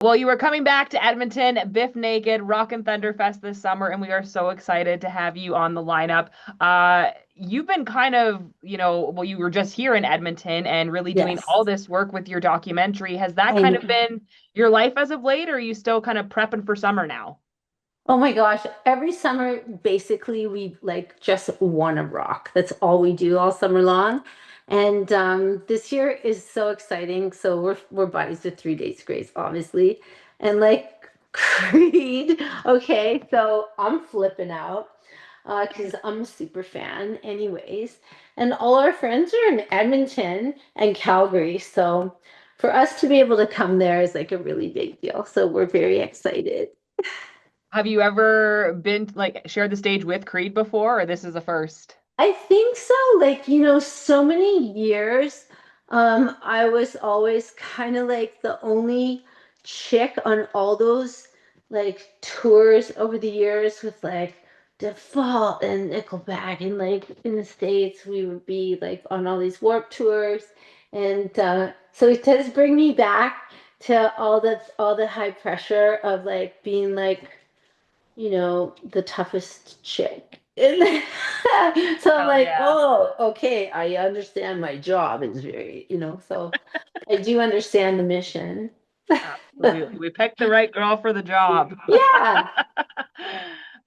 Well, you are coming back to Edmonton, Biff Naked, Rockin Thunder Fest this summer, and we are so excited to have you on the lineup. You've been kind of, well, you were just here in Edmonton and really doing Yes. all this work with your documentary. Has that I kind of know. been your life as of late, or are you still kind of prepping for summer now? Oh my gosh. Every summer, basically, we like just want to rock. That's all we do all summer long. And this year is so exciting. So we're buddies with 3 Days Grace, obviously. And like Creed. Okay, so I'm flipping out because I'm a super fan anyways. And all our friends are in Edmonton and Calgary. So for us to be able to come there is like a really big deal. So we're very excited. Have you ever been like shared the stage with Creed before, or this is a first? I think so. Like, so many years, I was always kind of like the only chick on all those like tours over the years with like Default and Nickelback. And like in the States, we would be like on all these Warp tours. And so it does bring me back to all the high pressure of like being like the toughest chick. So I'm Hell like, yeah. oh, okay, I understand my job is so I do understand the mission. Absolutely. We picked the right girl for the job. Yeah.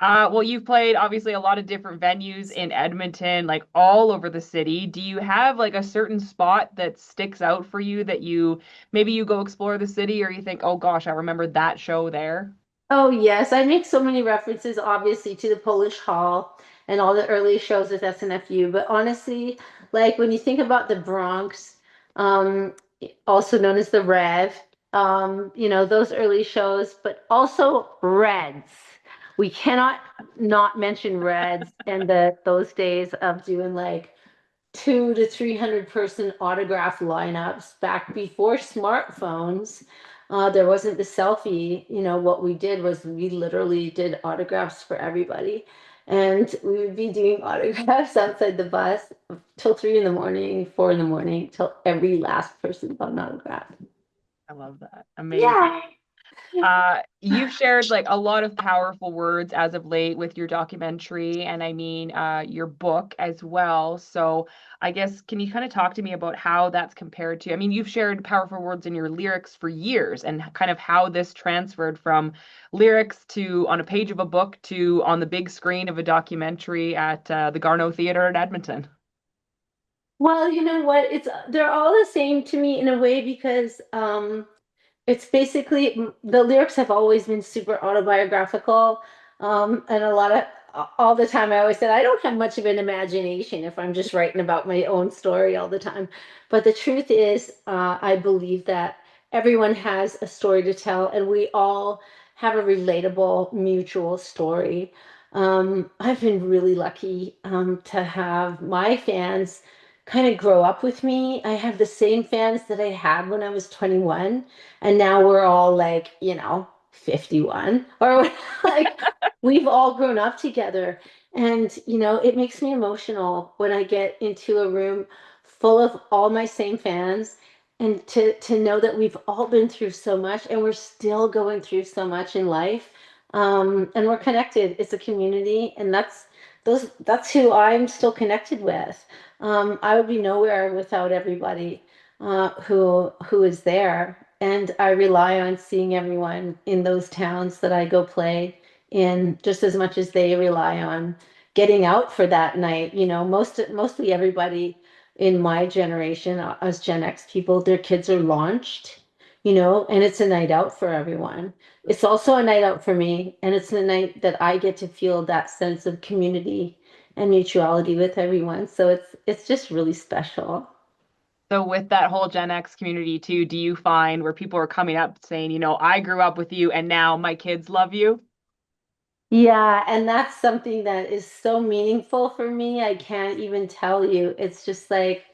Well, you've played obviously a lot of different venues in Edmonton, like all over the city. Do you have like a certain spot that sticks out for you that you maybe you go explore the city or you think, oh gosh, I remember that show there? Oh, yes. I make so many references, obviously, to the Polish Hall and all the early shows with SNFU. But honestly, like when you think about the Bronx, um, also known as the Rev, those early shows, but also Reds. We cannot not mention Reds and those days of doing like 200 to 300 person autograph lineups back before smartphones. There wasn't the selfie. What we did was we literally did autographs for everybody. And we would be doing autographs outside the bus till 3 in the morning, 4 in the morning, till every last person got an autograph. I love that. Amazing. Yeah. You've shared like a lot of powerful words as of late with your documentary, and I mean your book as well. So I guess can you kind of talk to me about how that's compared to? I mean, you've shared powerful words in your lyrics for years, and kind of how this transferred from lyrics to on a page of a book to on the big screen of a documentary at the Garneau Theater in Edmonton. Well, you know what? They're all the same to me in a way because it's basically the lyrics have always been super autobiographical, and a lot of all the time I always said I don't have much of an imagination if I'm just writing about my own story all the time. But the truth is, I believe that everyone has a story to tell, and we all have a relatable, mutual story. I've been really lucky to have my fans kind of grow up with me. I have the same fans that I had when I was 21, and now we're all like 51 or like we've all grown up together. And it makes me emotional when I get into a room full of all my same fans, and to know that we've all been through so much and we're still going through so much in life. And we're connected. It's a community, and that's who I'm still connected with. I would be nowhere without everybody who is there. And I rely on seeing everyone in those towns that I go play in just as much as they rely on getting out for that night. Mostly everybody in my generation, as Gen X people, their kids are launched, and it's a night out for everyone. It's also a night out for me, and it's a night that I get to feel that sense of community and mutuality with everyone. So it's just really special. So with that whole Gen X community too, do you find where people are coming up saying, I grew up with you and now my kids love you? Yeah, and that's something that is so meaningful for me. I can't even tell you. It's just like,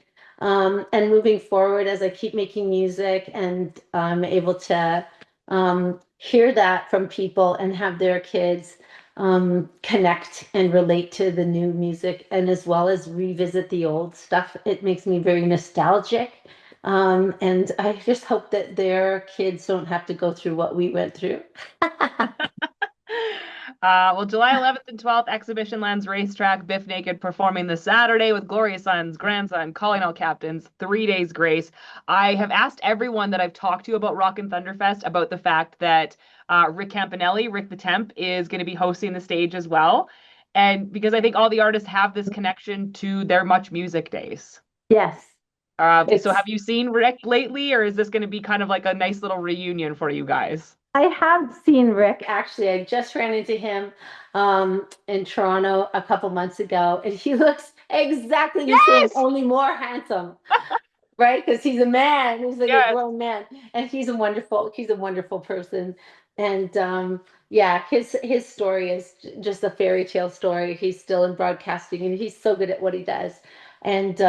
and moving forward as I keep making music and I'm able to hear that from people and have their kids connect and relate to the new music and as well as revisit the old stuff. It makes me very nostalgic And I just hope that their kids don't have to go through what we went through. Well, July 11th and 12th, Exhibition lands Racetrack, Biff Naked performing the Saturday with Gloria's sons, grandson, calling all captains, 3 days grace. I have asked everyone that I've talked to about Rockin Thunder Fest about the fact that Rick Campanelli, Rick the Temp, is going to be hosting the stage as well. And because I think all the artists have this connection to their Much Music days. Yes, So have it's you seen Rick lately, or is this going to be kind of like a nice little reunion for you guys? I have seen Rick actually. I just ran into him in Toronto a couple months ago, and he looks exactly the same, Yes! only more handsome, right? Because he's a man, he's like a Yes. grown man, and he's a wonderful person. And yeah, his story is just a fairy tale story. He's still in broadcasting, and he's so good at what he does. And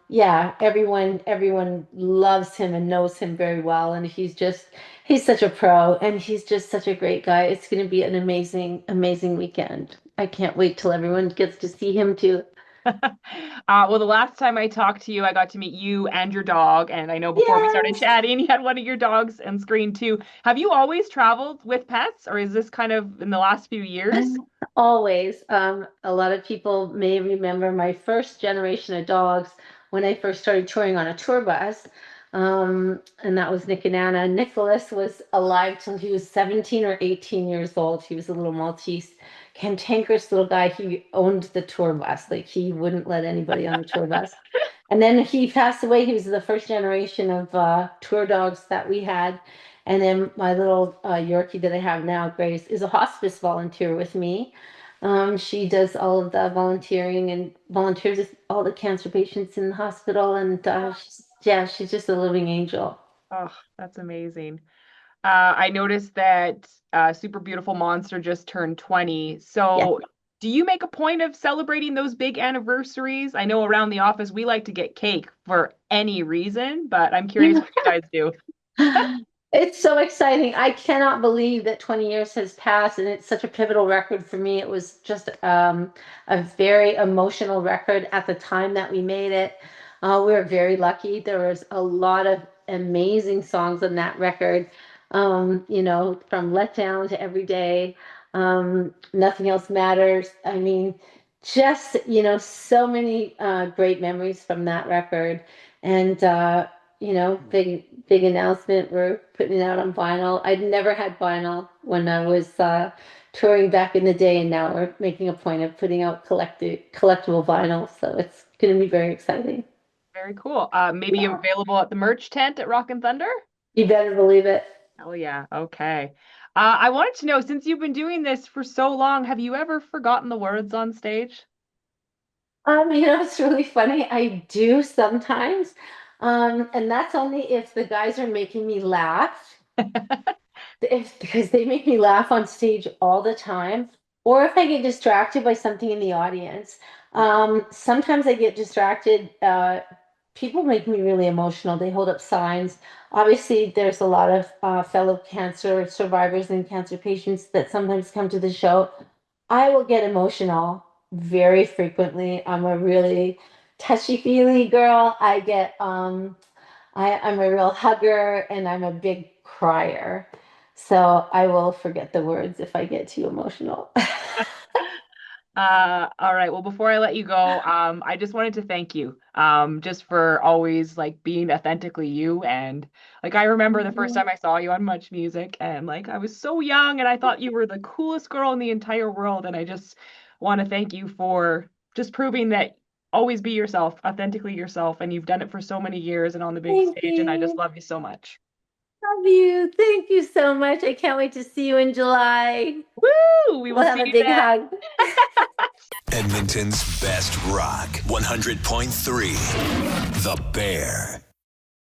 yeah, everyone loves him and knows him very well, and he's such a pro, and he's just such a great guy. It's going to be an amazing weekend. I can't wait till everyone gets to see him too. Well, the last time I talked to you, I got to meet you and your dog. And I know before we started Yes. chatting, you had one of your dogs on screen too. Have you always traveled with pets, or is this kind of in the last few years? Always. A lot of people may remember my first generation of dogs when I first started touring on a tour bus. And that was Nick and Anna. Nicholas was alive till he was 17 or 18 years old. He was a little Maltese, cantankerous little guy. He owned the tour bus. Like he wouldn't let anybody on the tour bus. And then he passed away. He was the first generation of tour dogs that we had. And then my little Yorkie that I have now, Grace, is a hospice volunteer with me. She does all of the volunteering and volunteers with all the cancer patients in the hospital. And yeah, she's just a living angel. Oh, that's amazing. I noticed that Super Beautiful Monster just turned 20. Yeah. So, do you make a point of celebrating those big anniversaries? I know around the office we like to get cake for any reason, but I'm curious what you guys do. It's so exciting. I cannot believe that 20 years has passed, and it's such a pivotal record for me. It was just a very emotional record at the time that we made it. We were very lucky. There was a lot of amazing songs on that record, from Let Down to Every Day. Nothing Else Matters. I mean, just, so many great memories from that record. And big announcement. We're putting it out on vinyl. I'd never had vinyl when I was touring back in the day, and now we're making a point of putting out collectible vinyl. So it's going to be very exciting. Very cool. Maybe Yeah. available at the merch tent at Rockin Thunder? You better believe it. Oh yeah, okay. I wanted to know, since you've been doing this for so long, have you ever forgotten the words on stage? It's really funny. I do sometimes, and that's only if the guys are making me laugh. Because they make me laugh on stage all the time, or if I get distracted by something in the audience. Sometimes I get distracted. People make me really emotional. They hold up signs. Obviously, there's a lot of fellow cancer survivors and cancer patients that sometimes come to the show. I will get emotional very frequently. I'm a really touchy-feely girl. I'm a real hugger and I'm a big crier. So I will forget the words if I get too emotional. All right. Well, before I let you go, I just wanted to thank you, just for always like being authentically you. And like, I remember the first time I saw you on Much Music, and like, I was so young, and I thought you were the coolest girl in the entire world. And I just want to thank you for just proving that always be yourself, authentically yourself. And you've done it for so many years and on the big Thank stage. And I just you. love you so much. Love you. Thank you so much. I can't wait to see you in July. Woo! We will We'll have see a you big then. hug. Edmonton's best rock, 100.3 The Bear.